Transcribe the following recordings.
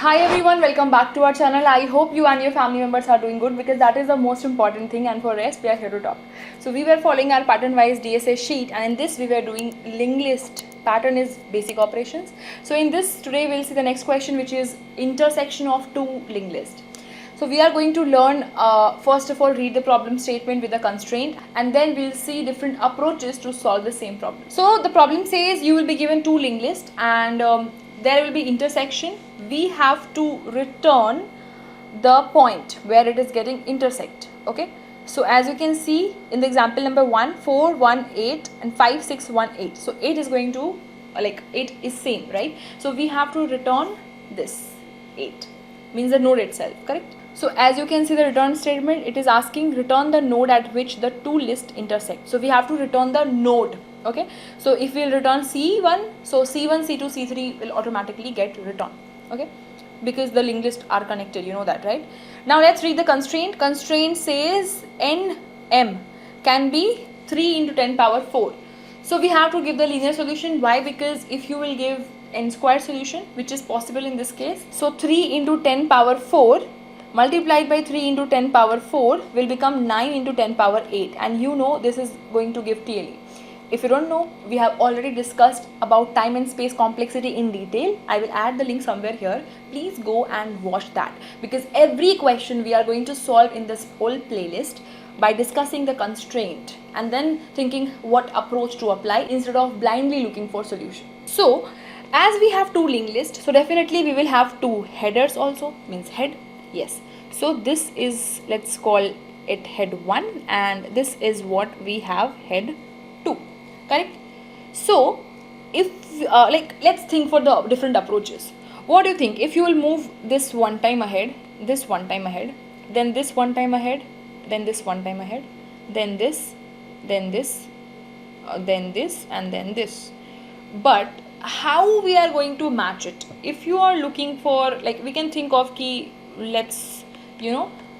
Hi everyone, welcome back to our channel. I hope you and your family members are doing good because that is the most important thing, and for rest we are here to talk. So we were following our pattern wise DSA sheet, and in this we were doing linked list. Pattern is basic operations. So in this today we'll see the next question, which is intersection of two linked list. So we are going to learn first of all read the problem statement with the constraint, and then we'll see different approaches to solve the same problem. So the problem says you will be given two linked lists, and there will be intersection. We have to return the point where it is getting intersect. Okay, so as you can see in the example number 1, 4, 1, 8 and 5, 6, 1, 8. So 8 is going to 8 is same, right? So we have to return this 8, means the node itself, correct? So as you can see the return statement, it is asking return the node at which the two lists intersect. So we have to return the node. Okay, so if we'll return C1, so C1, C2, C3 will automatically get returned. Okay, because the linked lists are connected, you know that, right? Now let's read the constraint. Constraint says nm can be 3 into 10 power 4. So we have to give the linear solution. Why? Because if you will give n square solution, which is possible in this case, so 3 into 10 power 4 multiplied by 3 into 10 power 4 will become 9 into 10 power 8, and you know this is going to give TLE. If you don't know, we have already discussed about time and space complexity in detail. I will add the link somewhere here. Please go and watch that, because every question we are going to solve in this whole playlist by discussing the constraint and then thinking what approach to apply instead of blindly looking for solution. So as we have two linked lists, so definitely we will have two headers also, means head. Yes, so this is, let's call it head 1, and this is what we have, head 2. Correct? So if let's think for the different approaches. What do you think? If you will move this one time ahead, this one time ahead, then this one time ahead, then this one time ahead, then this, then this, then this, and then this. But how we are going to match it? If you are looking for, we can think of key, let's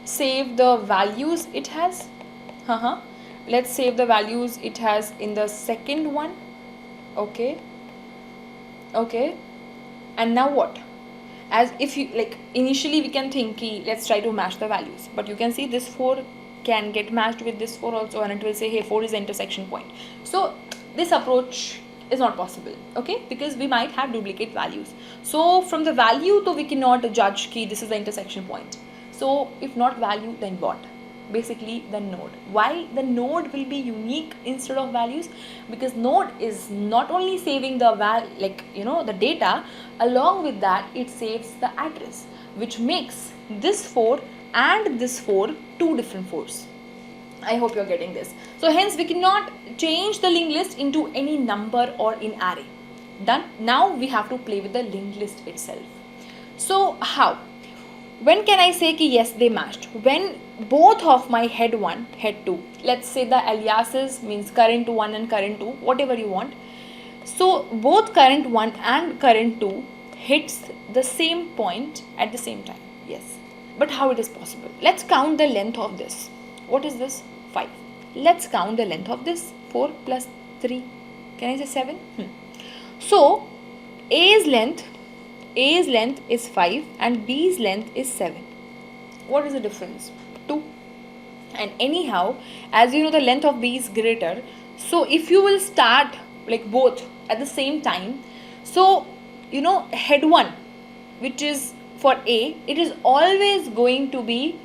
save the values it has. Let's save the values it has in the second one. Okay, and now what? As if you initially we can think let's try to match the values, but you can see this 4 can get matched with this 4 also, and it will say hey, 4 is the intersection point. So this approach is not possible, okay, because we might have duplicate values. So from the value, so we cannot judge key this is the intersection point. So if not value, then what? Basically the node. Why the node will be unique instead of values? Because node is not only saving the the data, along with that it saves the address, which makes this 4 and this 4 two different 4s. I hope you're getting this. So hence we cannot change the linked list into any number or in array. Done. Now we have to play with the linked list itself. So how? When can I say ki yes, they matched? When both of my head 1, head 2, let's say the aliases means current 1 and current 2, whatever you want. So both current 1 and current 2 hits the same point at the same time. Yes. But how it is possible? Let's count the length of this. What is this? 5. Let's count the length of this. 4 plus 3. Can I say 7? So A's length is 5 and B's length is 7. What is the difference? 2. And anyhow, as you know, the length of B is greater. So if you will start both at the same time, so head 1, which is for A, it is always going to be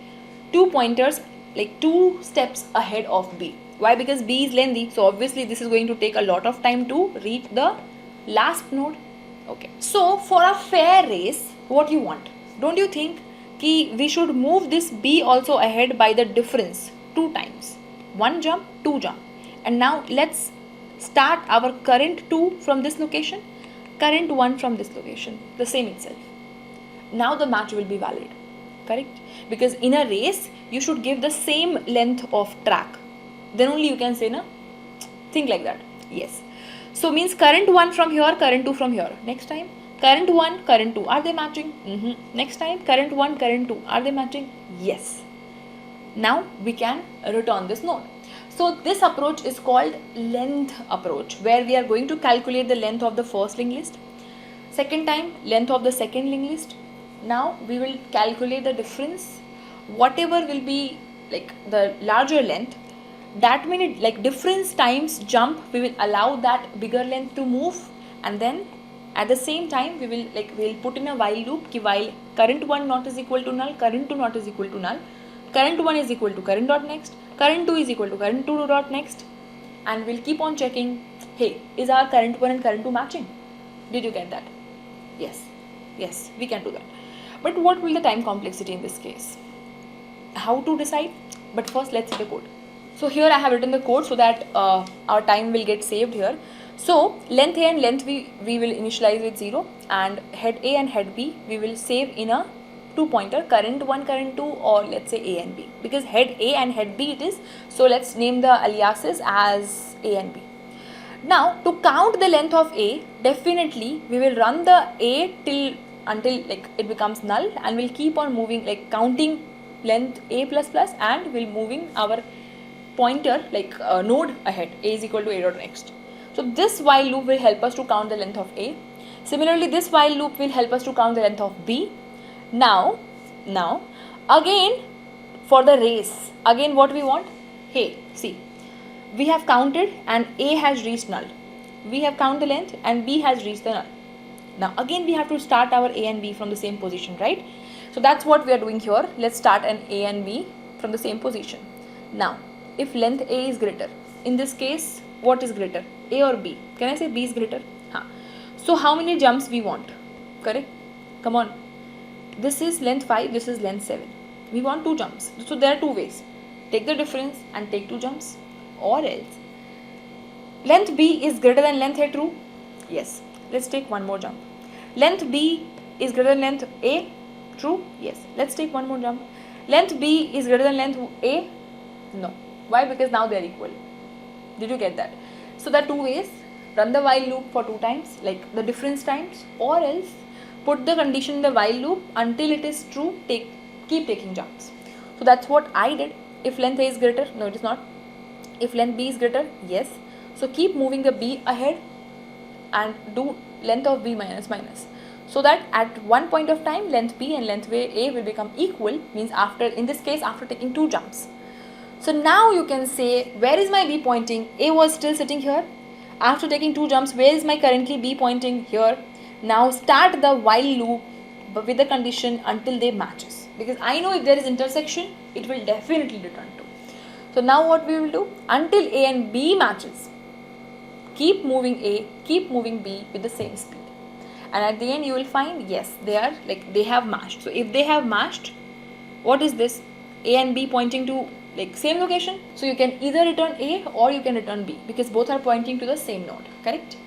2 pointers, 2 steps ahead of B. Why? Because B is lengthy, so obviously this is going to take a lot of time to reach the last node. Okay, so for a fair race, what you want? Don't you think we should move this B also ahead by the difference 2 times? 1 jump, 2 jump. And now let's start our current 2 from this location, current 1 from this location, the same itself. Now the match will be valid, correct? Because in a race, you should give the same length of track. Then only you can say, na? Think like that. Yes. So means current 1 from here, current 2 from here. Next time, current 1, current 2. Are they matching? Next time, current 1, current 2. Are they matching? Yes. Now we can return this node. So this approach is called length approach, where we are going to calculate the length of the first linked list. Second time, length of the second linked list. Now we will calculate the difference. Whatever will be like the larger length, that means like difference times jump, we will allow that bigger length to move, and then at the same time we will put in a while loop ki while current 1 not is equal to null, current 2 not is equal to null, current 1 is equal to current dot next, current 2 is equal to current 2 dot next, and we'll keep on checking, hey, is our current 1 and current 2 matching? Did you get that? Yes, we can do that. But what will the time complexity in this case? How to decide? But first let's see the code. So here I have written the code so that our time will get saved here. So length A and length B we will initialize with 0, and head A and head B we will save in a 2 pointer, current 1, current 2, or let's say A and B, because head A and head B it is. So let's name the aliases as A and B. Now to count the length of A, definitely we will run the A until like it becomes null, and we'll keep on moving like counting length A plus plus, and we'll moving our pointer like node ahead, A is equal to A dot next. So this while loop will help us to count the length of A. Similarly, this while loop will help us to count the length of B. Now again for the race, again what we want, hey, see, we have counted and A has reached null. We have counted the length and B has reached the null. Now again we have to start our A and B from the same position, right? So that's what we are doing here. Let's start an A and B from the same position. Now if length A is greater, in this case what is greater, A or B? Can I say B is greater? So how many jumps we want? Correct? Come on. This is length 5, this is length 7. We want 2 jumps. So there are 2 ways. Take the difference and take 2 jumps, or else length B is greater than length A, true? Yes. Let's take one more jump. Length B is greater than length A, true? Yes. Let's take one more jump. Length B is greater than length A? No. Why? Because now they are equal. Did you get that? So there are 2 ways. Run the while loop for 2 times, like the difference times, or else put the condition in the while loop until it is true, keep taking jumps. So that's what I did. If length A is greater, no it is not. If length B is greater, yes. So keep moving the B ahead and do length of B minus minus. So that at one point of time, length B and length A will become equal, means after, in this case, after taking 2 jumps. So now you can say, where is my B pointing? A was still sitting here. After taking 2 jumps, where is my currently B pointing? Here. Now start the while loop with the condition until they matches. Because I know if there is intersection, it will definitely return true. So now what we will do? Until A and B matches, keep moving A, keep moving B with the same speed. And at the end you will find, yes, they have matched. So if they have matched, what is this? A and B pointing to like same location. So you can either return A or you can return B, because both are pointing to the same node, correct?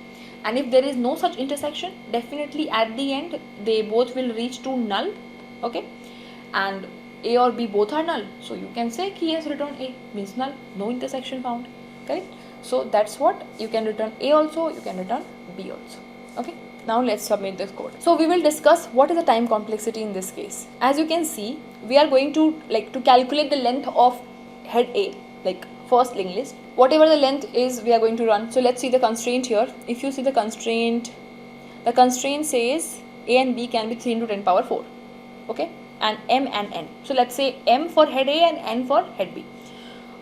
And if there is no such intersection, definitely at the end they both will reach to null, okay? And A or B both are null. So you can say he has returned A, means null, no intersection found, correct? So that's what you can return A also, you can return B also, okay? Now let's submit this code. So we will discuss what is the time complexity in this case. As you can see, we are going to calculate the length of head A, like first linked list. Whatever the length is, we are going to run. So let's see the constraint here. If you see the constraint says A and B can be 3 into 10 power 4, okay? And M and N. So let's say M for head A and N for head B.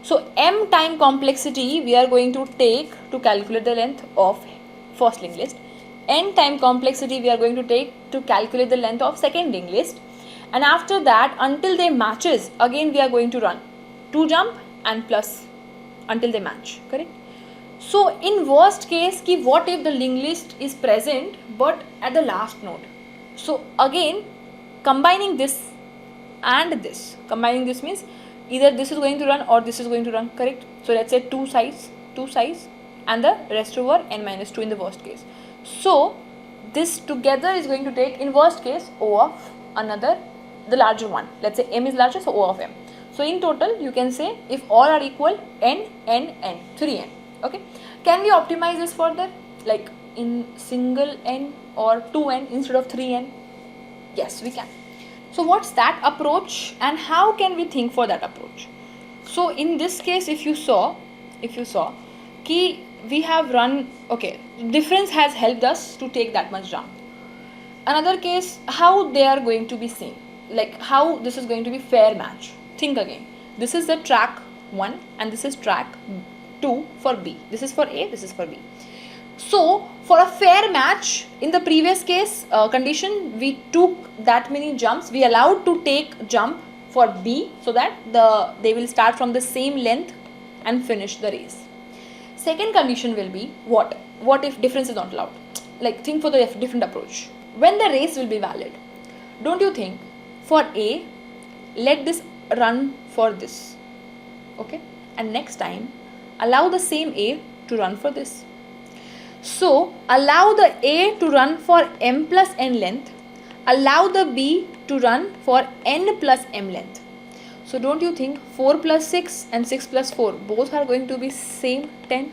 So M time complexity we are going to take to calculate the length of first linked list. N time complexity we are going to take to calculate the length of second linked list. And after that, until they matches, again we are going to run 2 jump and plus until they match, correct? So in worst case, what if the linked list is present but at the last node? So again, combining this and this, combining this means either this is going to run or this is going to run, correct? So let's say two sides and the rest over n minus 2 in the worst case. So this together is going to take, in worst case, O of another, the larger one. Let's say M is larger, so O of M. So in total, you can say if all are equal, n, 3n. Okay. Can we optimize this further? Like in single n or 2n instead of 3n? Yes, we can. So what's that approach and how can we think for that approach? So in this case, if you saw, we have run, okay, difference has helped us to take that much jump. another case, how they are going to be seen, like how this is going to be fair match. Think again. This is the track 1 and this is track 2 for B. This is for A, this is for B. So for a fair match, in the previous case condition, we took that many jumps. We allowed to take jump for B so that they will start from the same length and finish the race. Second condition will be what? What if difference is not allowed? Like think for the different approach. When the race will be valid, don't you think for A, let this run for this, okay? And next time, allow the same A to run for this. So, allow the A to run for m plus n length, allow the B to run for n plus m length. So, don't you think 4 plus 6 and 6 plus 4 both are going to be same 10?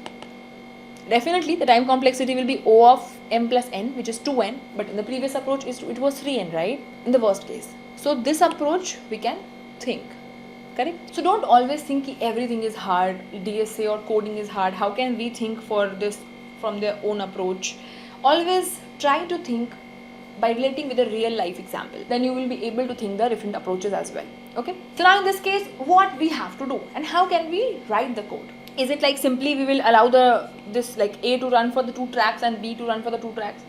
Definitely the time complexity will be O of m plus n, which is 2n, but in the previous approach it was 3n, right? In the worst case. So, this approach we can think. Correct? So don't always think everything is hard, DSA or coding is hard. How can we think for this from their own approach? Always try to think by relating with a real life example. Then you will be able to think the different approaches as well. Okay? So now in this case, what we have to do and how can we write the code? Is it like simply we will allow this like A to run for the 2 tracks and B to run for the 2 tracks?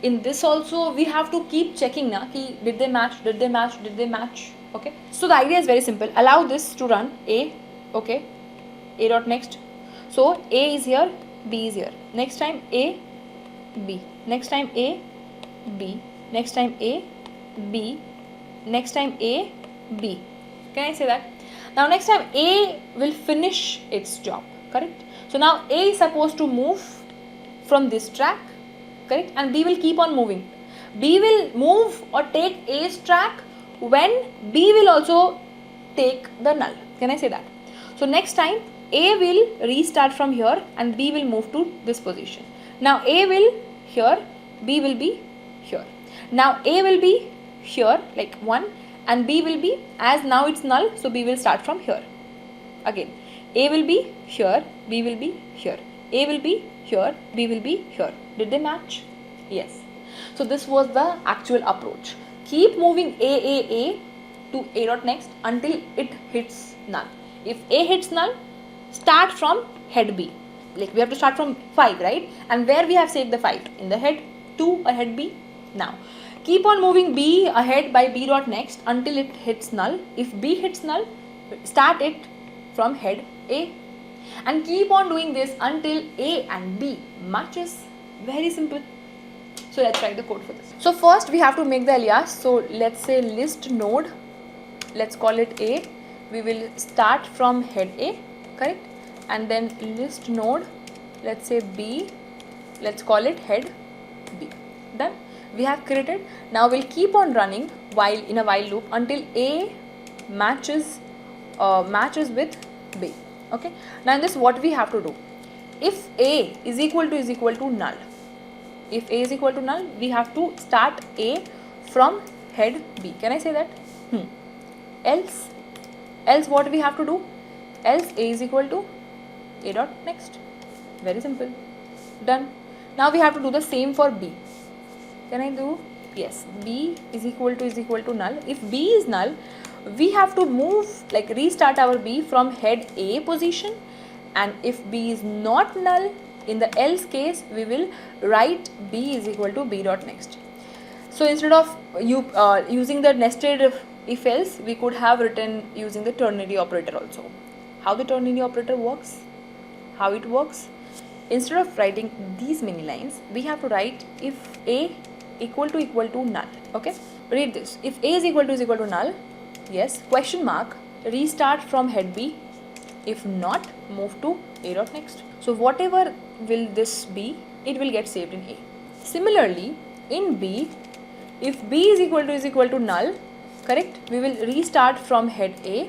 In this also we have to keep checking na ki did they match, did they match, did they match? Okay, so the idea is very simple. Allow this to run A, okay, A dot next. So A is here, B is here. Next time A, B. Next time A, B. Next time A, B. Next time A, B. Can I say that? Now next time A will finish its job, correct? So now A is supposed to move from this track, correct? And B will keep on moving. B will move or take A's track when B will also take the null. Can I say that? So next time A will restart from here and B will move to this position. Now A will here, B will be here. Now A will be here like 1 and B will be, as now it's null, so B will start from here. Again, A will be here, B will be here. A will be here, B will be here. Did they match? Yes. So this was the actual approach. Keep moving A to A dot next until it hits null. If A hits null, start from head B. Like we have to start from 5, right? And where we have saved the 5? In the head 2 ahead B. Now, keep on moving B ahead by B dot next until it hits null. If B hits null, start it from head A. And keep on doing this until A and B matches. Very simple. So let's write the code for this. So first we have to make the alias. So let's say list node, let's call it A. We will start from head A, correct? And then list node, let's say B, let's call it head B. Done. We have created. Now we'll keep on running while in a while loop until A matches with B. Okay. Now in this, what we have to do? If A is equal to null. If A is equal to null, we have to start A from head B. Can I say that? Else what we have to do? Else A is equal to A dot next. Very simple. Done. Now we have to do the same for B. Can I do? Yes. B is equal to null. If B is null, we have to move, like restart our B from head A position. And if B is not null, in the else case, we will write B is equal to B dot next. So instead of using the nested if else, we could have written using the ternary operator also. How the ternary operator works? How it works? Instead of writing these many lines, we have to write if A equal to null. Okay, read this. If A is equal to null, yes, question mark, restart from head B. If not, move to A dot next. So whatever will this be, it will get saved in A. Similarly, in B, if B is equal to null, correct, we will restart from head A.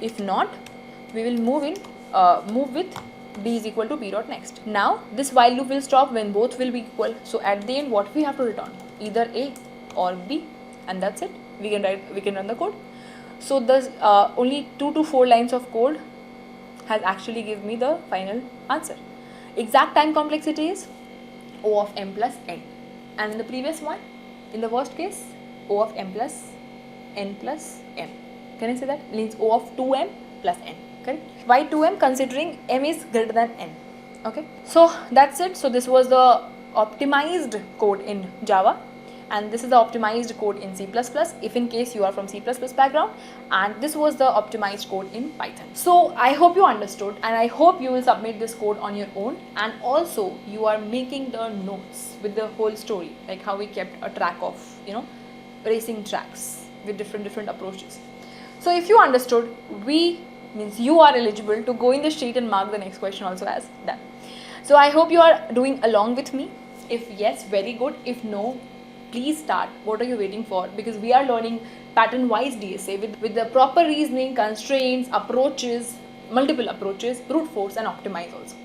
If not, we will move with B is equal to B dot next. Now this while loop will stop when both will be equal. So at the end, what we have to return? Either A or B, and that's it. We can run the code. So there's only 2 to 4 lines of code has actually given me the final answer. Exact time complexity is O of m plus n, and in the previous one in the worst case, O of m plus n plus m. Can I say that? Means O of 2m plus n. Correct? Why 2m? Considering m is greater than n. Okay. So that's it. So this was the optimized code in Java, and this is the optimized code in C++ if in case you are from C++ background, and this was the optimized code in Python. So I hope you understood, and I hope you will submit this code on your own, and also you are making the notes with the whole story, like how we kept a track of, you know, racing tracks with different approaches. So if you understood, we means you are eligible to go in the sheet and mark the next question also as done. So I hope you are doing along with me. If yes, very good. If no, please start. What are you waiting for? Because we are learning pattern wise DSA with the proper reasoning, constraints, approaches, multiple approaches, brute force and optimize also.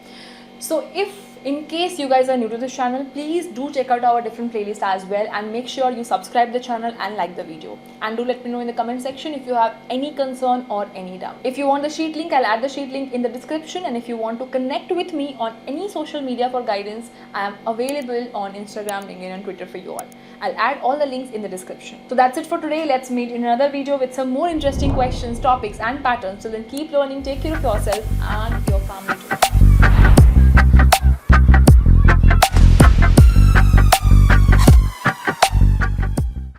So if in case you guys are new to this channel, please do check out our different playlists as well, and make sure you subscribe the channel and like the video, and do let me know in the comment section if you have any concern or any doubt. If you want the sheet link, I'll add the sheet link in the description, and if you want to connect with me on any social media for guidance, I am available on Instagram, LinkedIn and Twitter for you all. I'll add all the links in the description. So that's it for today. Let's meet in another video with some more interesting questions, topics and patterns. So then keep learning, take care of yourself and your family too.